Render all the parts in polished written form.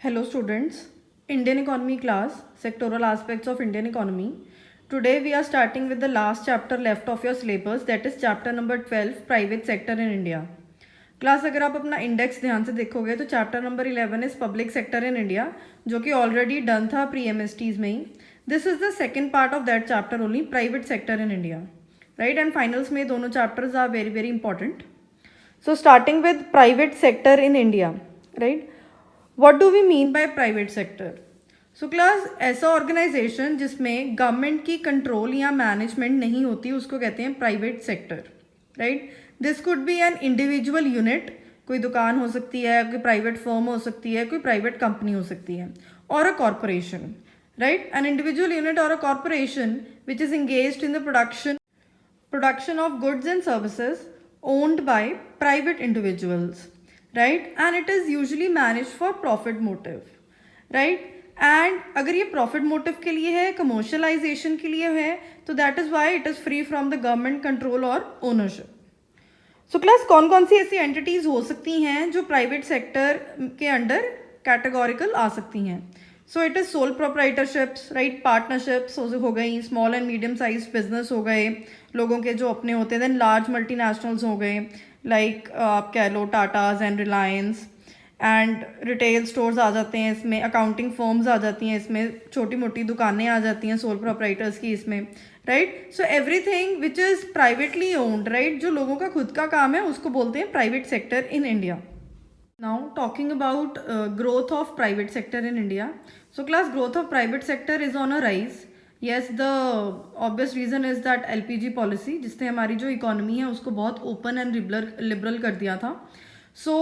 Hello students, Indian economy class, sectoral aspects of Indian economy. Today we are starting with the last chapter left of your syllabus, that is chapter number 12, private sector in India. Class अगर आप अपना index ध्यान से देखोगे तो chapter number 11 is public sector in India, जो कि already done था प्री एमएसटीज में ही. This is the second part of that chapter only, private sector in India, right. And finals में दोनों chapters are very very important. So starting with private sector in India, right. What do we mean by private sector? So class, ऐसा organisation जिसमें government की control या management नहीं होती उसको कहते हैं private sector, right. This could be N individual unit, कोई दुकान हो सकती है, कोई प्राइवेट फर्म हो सकती है, कोई प्राइवेट कंपनी हो सकती है, और a corporation, right. An individual unit और a corporation which is engaged in the production of goods and services owned by private individuals, right, and it is usually managed for profit motive, right. And अगर ये profit motive के लिए है, commercialisation के लिए है, तो that is why it is free from the government control और ओनरशिप. सो क्लास, कौन कौन सी ऐसी एंटिटीज़ हो सकती हैं जो प्राइवेट सेक्टर के अंडर कैटेगोरिकल आ सकती हैं? So it is sole proprietorships, right, partnerships हो गई, small and medium size business हो गए, लोगों के जो अपने होते हैं, देन लार्ज मल्टीनेशनल्स हो गए, लाइक आप कह लो Tatas and Reliance, and retail stores आ जाते हैं इसमें, अकाउंटिंग फर्म्स आ जाती हैं इसमें, छोटी मोटी दुकानें आ जाती हैं सोल प्रोप्राइटर्स की इसमें, right. So everything which is privately owned, right, जो लोगों का खुद का काम है उसको बोलते हैं private sector in India. Now talking about growth of private sector in India. So class, growth of private sector is on a rise. Yes, the obvious reason is that LPG policy, जिसने हमारी जो economy है उसको बहुत open and liberal कर दिया था. So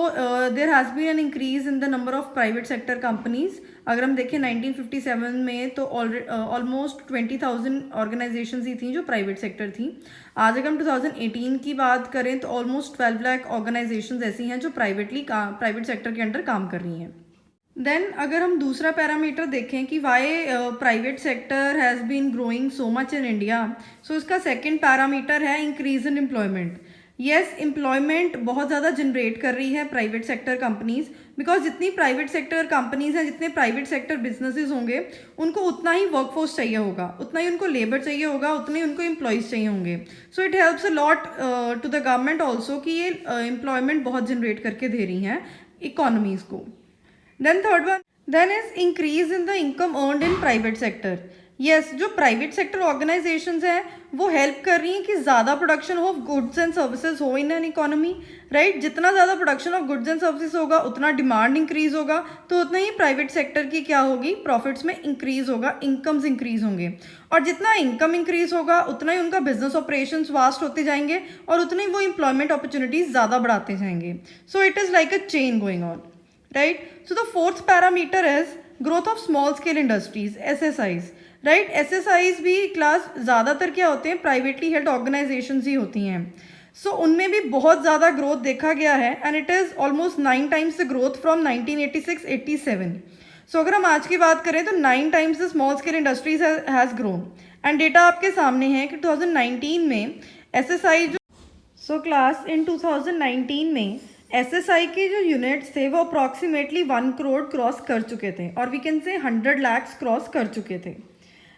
there has been an increase in the number of private sector companies. अगर हम देखें 1957 में तो ऑलमोस्ट 20,000 ऑर्गेनाइजेशन ही थी जो प्राइवेट सेक्टर थी. आज अगर हम 2018 की बात करें तो ऑलमोस्ट 12 लाख ऑर्गेनाइजेशन ऐसी हैं जो प्राइवेट सेक्टर के अंडर काम कर रही हैं. देन अगर हम दूसरा पैरामीटर देखें कि why private sector has been growing so much in India, so इसका सेकेंड पैरामीटर है increase in employment. Yes, employment बहुत ज़्यादा जनरेट कर रही है प्राइवेट सेक्टर कंपनीज, बिकॉज जितनी प्राइवेट सेक्टर कंपनीज हैं, जितने प्राइवेट सेक्टर बिजनेसेस होंगे, उनको उतना ही वर्कफोर्स चाहिए होगा, उतना ही उनको लेबर चाहिए होगा, उतने ही उनको एम्प्लॉयज़ चाहिए होंगे. So it helps a lot to the government also कि ये एम्प्लॉयमेंट बहुत जनरेट करके दे रही हैं इकोनॉमीज़ को. Then third one then is increase in the income earned in private sector. Yes, जो प्राइवेट सेक्टर ऑर्गेनाइजेशंस हैं वो हेल्प कर रही हैं कि ज़्यादा production of goods and services हो इन एन इकोनॉमी, राइट. जितना ज़्यादा production of goods and services होगा उतना डिमांड इंक्रीज होगा, तो उतना ही प्राइवेट सेक्टर की क्या होगी, प्रॉफिट्स में इंक्रीज होगा, इनकम्स इंक्रीज होंगे. और जितना इनकम इंक्रीज होगा उतना ही उनका बिजनेस ऑपरेशंस वास्ट होते जाएंगे और उतनी वो एम्प्लॉयमेंट अपॉर्चुनिटीज़ ज़्यादा बढ़ाते जाएंगे. सो it is like a chain going on, right. So the fourth parameter is growth of small scale industries, SSIs, right. SSIs भी क्लास ज़्यादातर क्या होते हैं, प्राइवेटली हेल्ड ऑर्गेनाइजेशंस ही होती हैं. सो उनमें भी बहुत ज़्यादा ग्रोथ देखा गया है and it is almost 9 times the growth from 1986-87. सो अगर हम आज की बात करें तो 9 times the small scale industries has grown. And data आपके सामने है कि 2019 में SSI जो सो क्लास इन 2019 में SSI के जो यूनिट्स थे वो अप्रॉक्सीमेटली 1 करोड़ क्रॉस कर चुके थे, और we can say 100 lakhs cross कर चुके थे,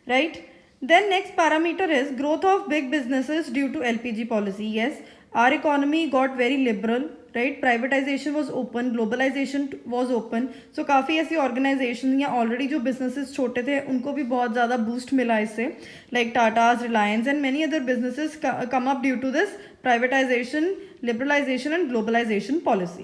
right. Then next parameter is growth of big businesses due to LPG policy. Yes, our economy got very liberal, right. Privatisation was open, globalisation was open. So काफ़ी ऐसी organisation या already जो businesses छोटे थे उनको भी बहुत ज़्यादा बूस्ट मिला इससे, like Tatas, Reliance and many other businesses come up due to this privatization, liberalization and globalization policy.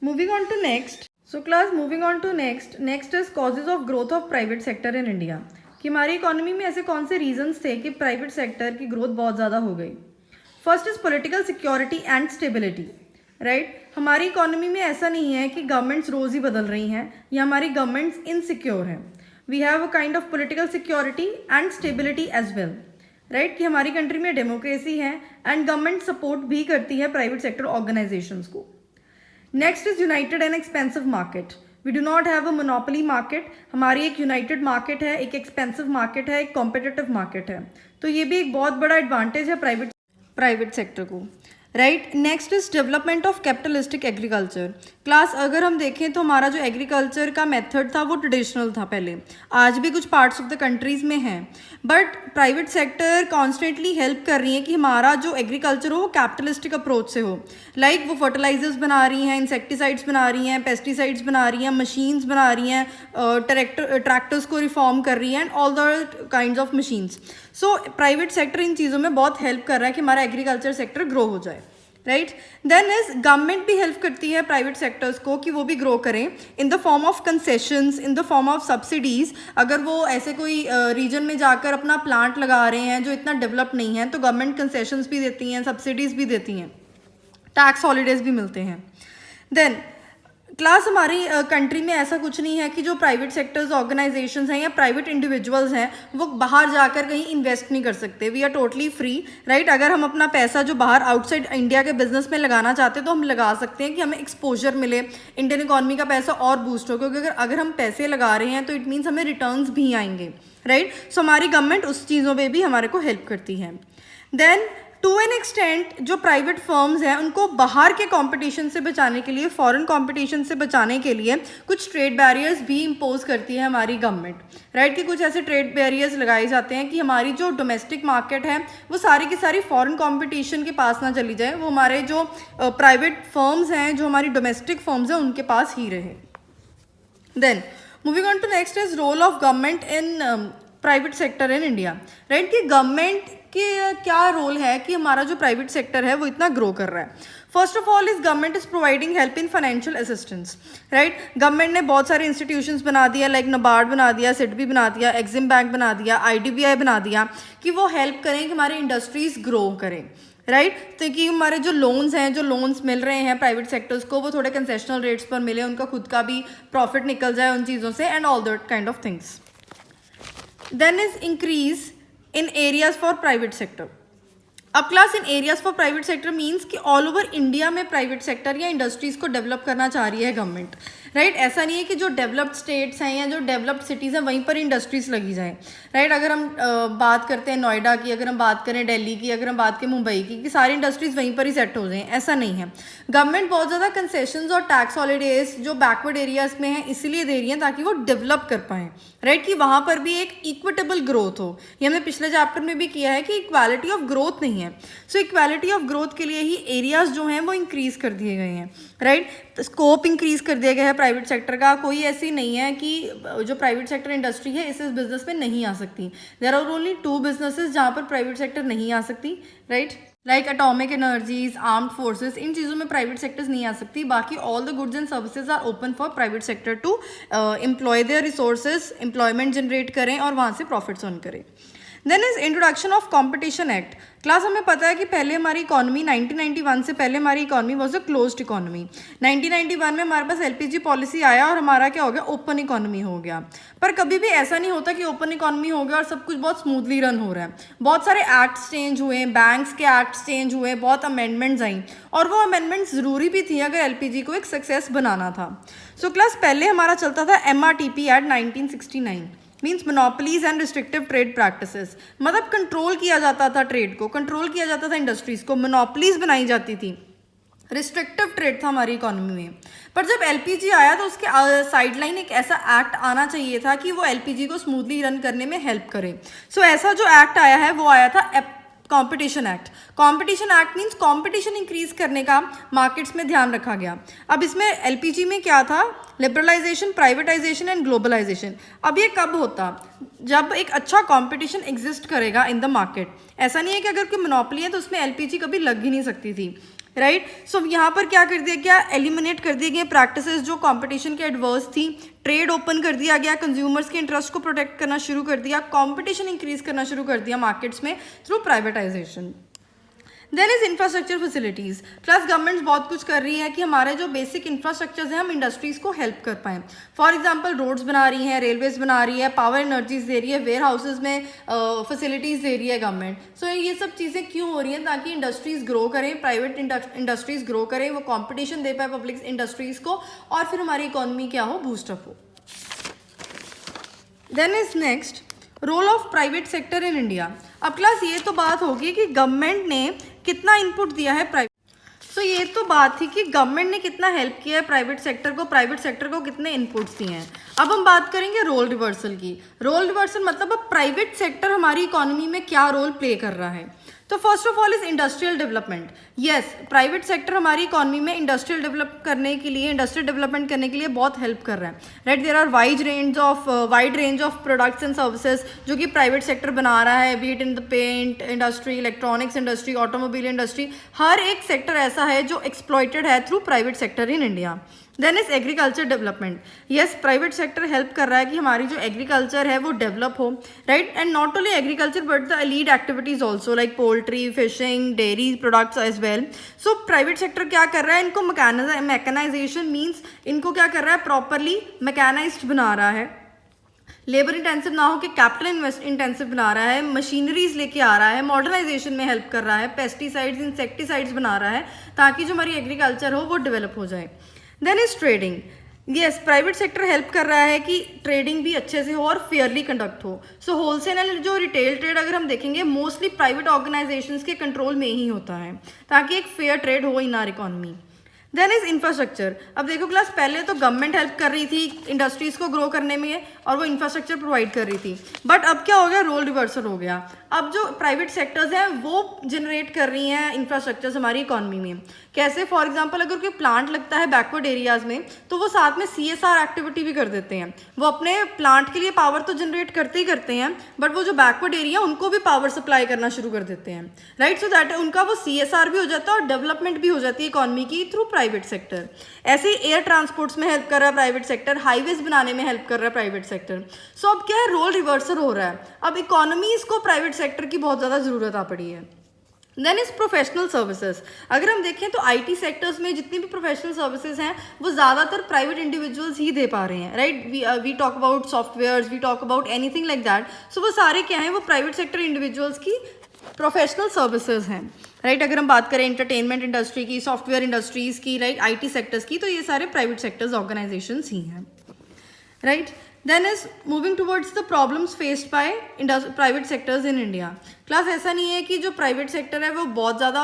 Moving on to next. So class, moving on to next is causes of growth of private sector in India. कि हमारी economy में ऐसे कौन से reasons थे कि private sector की growth बहुत ज़्यादा हो गई. First is political security and stability, right. हमारी इकोनॉमी में ऐसा नहीं है कि गवर्नमेंट्स रोज़ ही बदल रही हैं या हमारी गवर्नमेंट्स इनसिक्योर हैं. We have a kind of political security and stability as well, right. कि हमारी कंट्री में डेमोक्रेसी है एंड गवर्नमेंट सपोर्ट भी करती है प्राइवेट सेक्टर ऑर्गेनाइजेशंस को. Next is united and expensive market. We do not have a monopoly market. हमारी एक यूनाइटेड मार्केट है, एक एक्सपेंसिव मार्केट है, एक कॉम्पिटिटिव मार्केट है. तो ये भी एक बहुत बड़ा एडवांटेज है प्राइवेट सेक्टर को, right. Next is development of capitalistic agriculture. Class अगर हम देखें तो हमारा जो एग्रीकल्चर का मेथड था वो ट्रेडिशनल था पहले, आज भी कुछ पार्ट्स ऑफ द कंट्रीज में है, but private sector constantly help कर रही है कि हमारा जो एग्रीकल्चर हो वो कैपिटलिस्टिक अप्रोच से हो। लाइक वो फर्टिलाइजर्स बना रही हैं, इंसेक्टिसाइड्स बना रही हैं, पेस्टिसाइड्स बना रही हैं, मशीन्स बना रही हैं, ट्रैक्टर्स को रिफॉर्म कर रही हैं and all the kinds of machines. So private sector इन चीज़ों में बहुत हेल्प कर रहा है कि हमारा एग्रीकल्चर सेक्टर ग्रो हो जाए, राइट। देन इज गवर्नमेंट भी हेल्प करती है प्राइवेट सेक्टर्स को कि वो भी ग्रो करें इन the form of concessions, in the form of subsidies. अगर वो ऐसे कोई रीजन में जाकर अपना प्लांट लगा रहे हैं जो इतना डेवलप नहीं है तो गवर्नमेंट कंसेशंस भी देती हैं, सब्सिडीज़ भी देती हैं, टैक्स हॉलीडेज भी मिलते हैं। देन क्लास हमारी कंट्री में ऐसा कुछ नहीं है कि जो प्राइवेट सेक्टर्स ऑर्गेनाइजेशंस हैं या प्राइवेट इंडिविजुअल्स हैं वो बाहर जाकर कहीं इन्वेस्ट नहीं कर सकते। We are totally free, right. अगर हम अपना पैसा जो बाहर आउटसाइड इंडिया के बिजनेस में लगाना चाहते हैं तो हम लगा सकते हैं कि हमें एक्सपोजर मिले, इंडियन इकॉनमी का पैसा और बूस्ट हो, क्योंकि अगर हम पैसे लगा रहे हैं तो इट मीन्स हमें रिटर्न्स भी आएंगे, राइट। सो हमारी गवर्नमेंट उस चीज़ों पर भी हमारे को हेल्प करती है। देन टू एन एक्सटेंट जो प्राइवेट फर्म्स हैं उनको बाहर के कंपटीशन से बचाने के लिए, फॉरेन कंपटीशन से बचाने के लिए कुछ ट्रेड बैरियर्स भी इम्पोज करती है हमारी गवर्नमेंट, राइट। कि कुछ ऐसे ट्रेड बैरियर्स लगाए जाते हैं कि हमारी जो डोमेस्टिक मार्केट है वो सारी की सारी फॉरेन कंपटीशन के पास ना चली जाए, वो हमारे जो प्राइवेट फर्म्स हैं, जो हमारी डोमेस्टिक फर्म्स हैं उनके पास ही रहे। Then moving on to next is role of government in private sector in India, right. कि गवर्नमेंट कि क्या रोल है कि हमारा जो प्राइवेट सेक्टर है वो इतना ग्रो कर रहा है। First of all is government is providing help in financial assistance, right. Government ने बहुत सारे इंस्टीट्यूशंस बना दिया, लाइक नबार्ड बना दिया, सिडबी बना दिया, एक्सिम बैंक बना दिया, आईडीबीआई बना दिया, कि वो हेल्प करें कि हमारी इंडस्ट्रीज ग्रो करें, राइट। तो कि हमारे जो लोन्स हैं, जो लोन्स मिल रहे हैं प्राइवेट सेक्टर्स को वो थोड़े कंसेशनल रेट्स पर मिले, उनका खुद का भी प्रॉफिट निकल जाए उन चीज़ों से and all that kind of things. Then is increase in areas for private sector। अब class in areas for private sector means कि ऑल ओवर इंडिया में प्राइवेट सेक्टर या इंडस्ट्रीज को डेवलप करना चाह रही है गवर्नमेंट, राइट। ऐसा नहीं है कि जो डेवलप्ड स्टेट्स हैं या जो डेवलप्ड सिटीज़ हैं वहीं पर इंडस्ट्रीज लगी जाएं, राइट। अगर हम बात करते हैं नोएडा की, अगर हम बात करें दिल्ली की, अगर हम बात करें मुंबई की, कि सारी इंडस्ट्रीज वहीं पर ही सेट हो जाएं, ऐसा नहीं है। गवर्नमेंट बहुत ज़्यादा कंसेशंस और टैक्स हॉलीडेज जो बैकवर्ड एरियाज में हैं इसलिए दे रही हैं ताकि वो डेवलप कर पाएँ, राइट। कि वहाँ पर भी एक इक्विटेबल ग्रोथ हो। ये हमने पिछले चैप्टर में भी किया है कि इक्वालिटी ऑफ ग्रोथ नहीं है। सो इक्वालिटी ऑफ ग्रोथ के लिए ही एरियाज जो हैं वो इंक्रीज कर दिए गए हैं, राइट। स्कोप इंक्रीज कर दिया गया है प्राइवेट सेक्टर का। कोई ऐसी नहीं है कि जो प्राइवेट सेक्टर इंडस्ट्री है इस बिजनेस में नहीं आ सकती। देयर आर ओनली 2 बिजनेसेस जहाँ पर प्राइवेट सेक्टर नहीं आ सकती, right. Like atomic energies, armed forces, इन चीज़ों में प्राइवेट सेक्टर्स नहीं आ सकती। बाकी all the goods and services are open for private sector to employ their resources, employment generate करें और वहाँ से प्रॉफिट्स अर्न करें। Then is introduction of competition act. Class हमें पता है कि पहले हमारी इकॉनमी 1991 से पहले हमारी economy was a closed economy. 1991 में हमारे पास एलपीजी पॉलिसी आया और हमारा क्या हो गया, ओपन इकॉनमी हो गया। पर कभी भी ऐसा नहीं होता कि ओपन इकॉनमी हो गया और सब कुछ बहुत स्मूथली रन हो रहा है। बहुत सारे एक्ट्स चेंज हुए, बैंक्स के एक्ट्स चेंज हुए, बहुत अमेंडमेंट्स आई और वो अमेंडमेंट्स ज़रूरी भी थी अगर एलपीजी को एक सक्सेस बनाना था। सो क्लास पहले हमारा चलता था MRTP act 1969, means monopolies and restrictive trade practices. मतलब कंट्रोल किया जाता था ट्रेड को, कंट्रोल किया जाता था इंडस्ट्रीज को, मोनोपलीज बनाई जाती थी, रिस्ट्रिक्टिव ट्रेड था हमारी इकोनॉमी में। पर जब एलपीजी आया तो उसके साइडलाइन एक ऐसा एक्ट आना चाहिए था कि वो एलपीजी को स्मूथली रन करने में हेल्प करे। सो ऐसा जो एक्ट आया है वो आया था competition act. Competition act means competition increase करने का मार्केट्स में ध्यान रखा गया। अब इसमें एलपीजी में क्या था, लिबरलाइजेशन, प्राइवेटाइजेशन एंड ग्लोबलाइजेशन। अब ये कब होता, जब एक अच्छा कंपटीशन एग्जिस्ट करेगा इन द मार्केट। ऐसा नहीं है कि अगर कोई मोनोपोली है तो उसमें एलपीजी कभी लग ही नहीं सकती थी, राइट। सो यहाँ पर क्या कर दिया गया, एलिमिनेट कर दिए गए प्रैक्टिसेस जो कंपटीशन के एडवर्स थी, ट्रेड ओपन कर दिया गया, कंज्यूमर्स के इंटरेस्ट को प्रोटेक्ट करना शुरू कर दिया, कंपटीशन इंक्रीज करना शुरू कर दिया मार्केट्स में through privatisation. Then is infrastructure facilities. Plus governments बहुत कुछ कर रही है कि हमारे जो बेसिक इंफ्रास्ट्रक्चर्स हैं हम इंडस्ट्रीज़ को हेल्प कर पाएँ। फॉर एग्जांपल रोड्स बना रही हैं, रेलवेज बना रही है, पावर एनर्जीज दे रही है, वेयर हाउसेज में फैसिलिटीज़ दे रही है गवर्नमेंट। सो ये सब चीज़ें क्यों हो रही हैं, ताकि इंडस्ट्रीज़ ग्रो करें, प्राइवेट इंडस्ट्रीज़ ग्रो करें, वो कॉम्पिटिशन दे पाए पब्लिक इंडस्ट्रीज़ को और फिर हमारी इकॉनमी क्या हो, बूस्टअप हो। Then is next role of private sector in India. अब क्लास ये तो बात होगी कि गवर्नमेंट ने कितना इनपुट दिया है प्राइवेट। तो बात थी कि गवर्नमेंट ने कितना हेल्प किया है प्राइवेट सेक्टर को कितने इनपुट्स दिए हैं। अब हम बात करेंगे रोल रिवर्सल की। रोल रिवर्सल मतलब अब प्राइवेट सेक्टर हमारी इकोनॉमी में क्या रोल प्ले कर रहा है। तो first of all is industrial development. Yes, private sector हमारी इकोनॉमी में इंडस्ट्रियल डेवलपमेंट करने के लिए बहुत हेल्प कर रहा है, right. There are wide range of products and services जो कि प्राइवेट सेक्टर बना रहा है, be it in the paint industry, electronics industry, automobile industry. हर एक सेक्टर ऐसा है जो एक्सप्लॉइटेड है through private sector in India. Then is agriculture development. Yes, private sector help कर रहा है कि हमारी जो एग्रीकल्चर है वो डेवलप हो, right. And not only agriculture but the lead activities also like poultry, fishing, dairy products as well. So private sector क्या कर रहा है, इनको मैकेनाइजेशन मीन्स इनको क्या कर रहा है, प्रॉपरली मैकेनाइज्ड बना रहा है, लेबर इंटेंसिव ना हो कि कैपिटल इंटेंसिव बना रहा है, मशीनरीज लेके आ रहा है, मॉडर्नाइजेशन में हेल्प कर रहा है, पेस्टिसाइड्स इंसेक्टिसाइड्स बना रहा है ताकि जो हमारी एग्रीकल्चर हो वो डेवलप हो जाए। Then is trading. Yes, private sector help कर रहा है कि ट्रेडिंग भी अच्छे से हो और फेयरली कंडक्ट हो। सो होलसेल एंड जो रिटेल ट्रेड अगर हम देखेंगे मोस्टली प्राइवेट ऑर्गेनाइजेशंस के कंट्रोल में ही होता है ताकि एक फेयर ट्रेड हो in our economy. Then is infrastructure. अब देखो क्लास, पहले तो गवर्नमेंट हेल्प कर रही थी इंडस्ट्रीज को ग्रो करने में और वो इंफ्रास्ट्रक्चर प्रोवाइड कर रही थी, बट अब क्या हो गया, रोल रिवर्सल हो गया। अब जो प्राइवेट सेक्टर्स हैं वो जनरेट कर रही हैं इंफ्रास्ट्रक्चर्स हमारी इकोनॉमी में। कैसे, फॉर एग्जांपल अगर कोई प्लांट लगता है बैकवर्ड एरियाज में तो वो साथ में CSR एक्टिविटी भी कर देते हैं। वो अपने प्लांट के लिए पावर तो जनरेट करते ही करते हैं बट वो जो बैकवर्ड एरिया उनको भी पावर सप्लाई करना शुरू कर देते हैं, राइट। सो दैट उनका वो CSR भी हो जाता है और डेवलपमेंट भी हो जाती है इकोनॉमी की थ्रू प्राइवेट सेक्टर। ऐसे ही एयर ट्रांसपोर्ट्स में हेल्प कर रहा है प्राइवेट सेक्टर, हाईवेज बनाने में हेल्प कर रहा है प्राइवेट सेक्टर। सो अब क्या है, रोल रिवर्सल हो रहा है। अब इकोनॉमीज को प्राइवेट सेक्टर की बहुत ज़्यादा ज़रूरत आ पड़ी है। Then is professional services. अगर हम देखें तो IT सेक्टर्स में जितनी भी प्रोफेशनल सर्विसेज हैं वो ज़्यादातर प्राइवेट इंडिविजुअल्स ही दे पा रहे हैं, right. We talk about softwares, we talk about anything like that. So वो सारे क्या हैं, वो प्राइवेट सेक्टर इंडिविजुअल्स की प्रोफेशनल सर्विसेज हैं, राइट। अगर हम बात करें एंटरटेनमेंट इंडस्ट्री की, सॉफ्टवेयर इंडस्ट्रीज़ की, राइट, IT सेक्टर्स की, तो ये सारे प्राइवेट सेक्टर्स ऑर्गेनाइजेशंस ही हैं, right. Then is moving towards the problems faced by private sectors in India. Class, ऐसा नहीं है कि जो प्राइवेट सेक्टर है वो बहुत ज़्यादा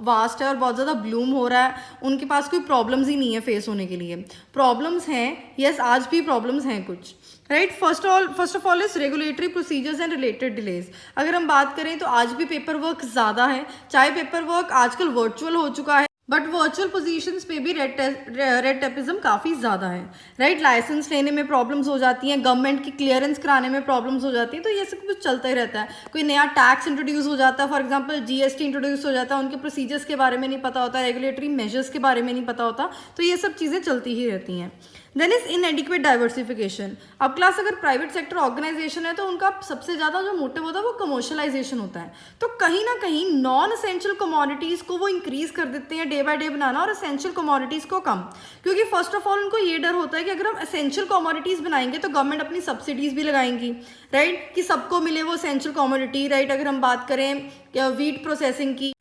वास्ट है और बहुत ज़्यादा ब्लूम हो रहा है, उनके पास कोई प्रॉब्लम्स ही नहीं है फेस होने के लिए। प्रॉब्लम्स हैं, यस, आज भी प्रॉब्लम्स हैं कुछ, right. First of all is regulatory procedures and related delays. अगर हम बात करें तो आज भी पेपर वर्क ज़्यादा है, चाहे पेपर वर्क आजकल वर्चुअल हो चुका है बट वर्चुअल पोजीशंस पे भी रेड टेपिज्म काफ़ी ज़्यादा है, राइट। लाइसेंस लेने में प्रॉब्लम्स हो जाती हैं, गवर्नमेंट की क्लियरेंस कराने में प्रॉब्लम्स हो जाती हैं, तो ये सब कुछ चलता ही रहता है। कोई नया टैक्स इंट्रोड्यूस हो जाता है, फॉर एग्जांपल GST इंट्रोड्यूस हो जाता है, उनके प्रोसीजर्स के बारे में नहीं पता होता, रेगुलेटरी मेजर्स के बारे में नहीं पता होता, तो ये सब चीज़ें चलती ही रहती हैं। Then is inadequate diversification. अब क्लास, अगर प्राइवेट सेक्टर ऑर्गेनाइजेशन है तो उनका सबसे ज़्यादा जो मोटिव होता है वो कमर्शलाइजेशन होता है, तो कहीं ना कहीं नॉन एसेंशियल कमोडिटीज़ को वो इंक्रीज़ कर देते हैं डे बाय डे बनाना और एसेंशियल कमोडिटीज़ को कम, क्योंकि फर्स्ट ऑफ ऑल उनको ये डर होता है कि अगर हम एसेंशियल कमोडिटीज़ बनाएंगे तो गवर्नमेंट अपनी सब्सिडीज़ भी लगाएंगी, राइट, कि सबको मिले वो एसेंशियल कमोडिटी, राइट। अगर हम बात करें वीट प्रोसेसिंग की,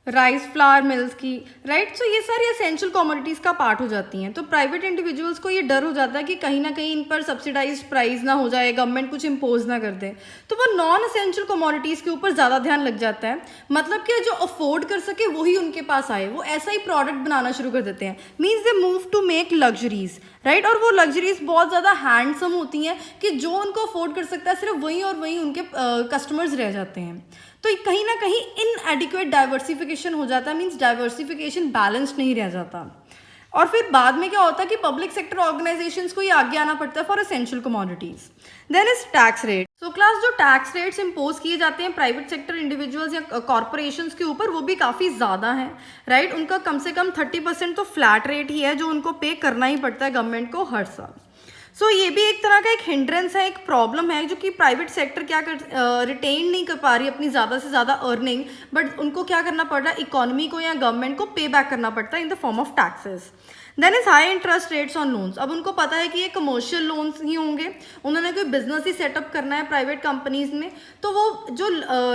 राइस फ्लावर मिल्स की, राइट। सो ये सारी एसेंशियल कमोडिटीज़ का पार्ट हो जाती हैं। तो प्राइवेट इंडिविजुअल्स को ये डर हो जाता है कि कहीं ना कहीं इन पर सब्सिडाइज्ड प्राइस ना हो जाए, गवर्नमेंट कुछ इम्पोज ना कर दे, तो वो नॉन एसेंशियल कमोडिटीज़ के ऊपर ज़्यादा ध्यान लग जाता है। मतलब कि जो अफोर्ड कर सके वही उनके पास आए, वो ऐसा ही प्रोडक्ट बनाना शुरू कर देते हैं। Means they move to make luxuries, right. और वो लग्जरीज बहुत ज़्यादा हैंडसम होती हैं कि जो उनको अफोर्ड कर सकता है सिर्फ वही और वही उनके कस्टमर्स रह जाते हैं। तो कहीं ना कहीं इनएडिक्वेट डाइवर्सिफिकेशन हो जाता है, मीन्स डाइवर्सिफिकेशन बैलेंस्ड नहीं रह जाता। और फिर बाद में क्या होता है कि पब्लिक सेक्टर ऑर्गेनाइजेशंस को ये आगे आना पड़ता है for essential commodities. Then is tax rate. So class, जो टैक्स रेट्स इम्पोज किए जाते हैं प्राइवेट सेक्टर इंडिविजुअल्स या कॉर्पोरेशंस के ऊपर वो भी काफ़ी ज़्यादा हैं, राइट। उनका कम से कम 30% तो फ्लैट रेट ही है जो उनको पे करना ही पड़ता है गवर्नमेंट को हर साल। सो ये भी एक तरह का एक हिंड्रेंस है, एक प्रॉब्लम है जो कि प्राइवेट सेक्टर क्या रिटेन नहीं कर पा रही अपनी ज़्यादा से ज़्यादा अर्निंग, बट उनको क्या करना पड़ रहा है, इकोनॉमी को या गवर्नमेंट को पे बैक करना पड़ता है in the form of taxes. Then is high interest rates on loans. अब उनको पता है कि ये कमर्शियल लोन्स ही होंगे, उन्होंने कोई बिजनेस ही सेटअप करना है प्राइवेट कंपनीज में, तो वो जो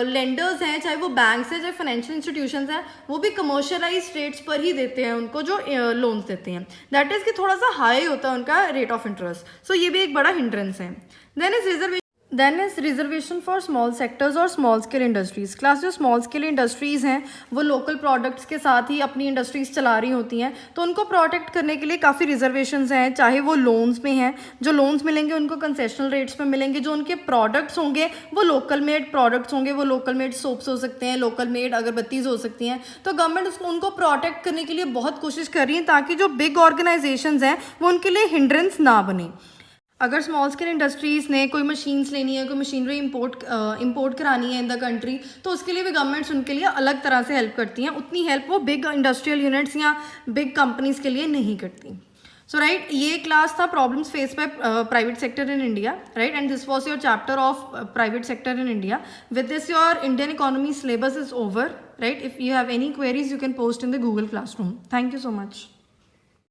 लेंडर्स हैं, चाहे वो बैंक्स हैं चाहे फाइनेंशियल इंस्टीट्यूशंस हैं, वो भी कमर्शियलाइज रेट्स पर ही देते हैं उनको जो लोन्स देते हैं। दैट इज़ कि थोड़ा सा हाई होता है उनका रेट ऑफ इंटरेस्ट। सो ये भी एक बड़ा हिंड्रेंस है। Then is reservation. Then is reservation for small sectors और स्मॉल स्केल इंडस्ट्रीज़। क्लास जो स्मॉल स्केल इंडस्ट्रीज़ हैं वो लोकल प्रोडक्ट्स के साथ ही अपनी इंडस्ट्रीज़ चला रही होती हैं, तो उनको प्रोटेक्ट करने के लिए काफ़ी रिजर्वेशंस हैं, चाहे वो लोन्स में हैं, जो लोन्स मिलेंगे उनको कंसेशनल रेट्स में मिलेंगे, जो उनके प्रोडक्ट्स होंगे वो लोकल मेड प्रोडक्ट्स होंगे, वो लोकल मेड सोप्स हो सकते हैं, लोकल मेड अगरबत्तीज़ हो सकती हैं। तो गवर्नमेंट उनको प्रोटेक्ट करने के लिए बहुत कोशिश कर रही है ताकि जो बिग ऑर्गेनाइजेशंस हैं वो उनके लिए हिंड्रेंस ना बने। अगर स्मॉल स्केल इंडस्ट्रीज़ ने कोई मशीन्स लेनी है, कोई मशीनरी इंपोर्ट करानी है इन द कंट्री, तो उसके लिए भी गवर्नमेंट्स उनके लिए अलग तरह से हेल्प करती हैं। उतनी हेल्प वो बिग इंडस्ट्रियल यूनिट्स या बिग कंपनीज़ के लिए नहीं करती। सो राइट, ये क्लास था problems face by private sector in India, right, and this was your chapter of private sector in India. With this your Indian economy syllabus is over, right? If you have any queries you can post in the Google Classroom. Thank you so much.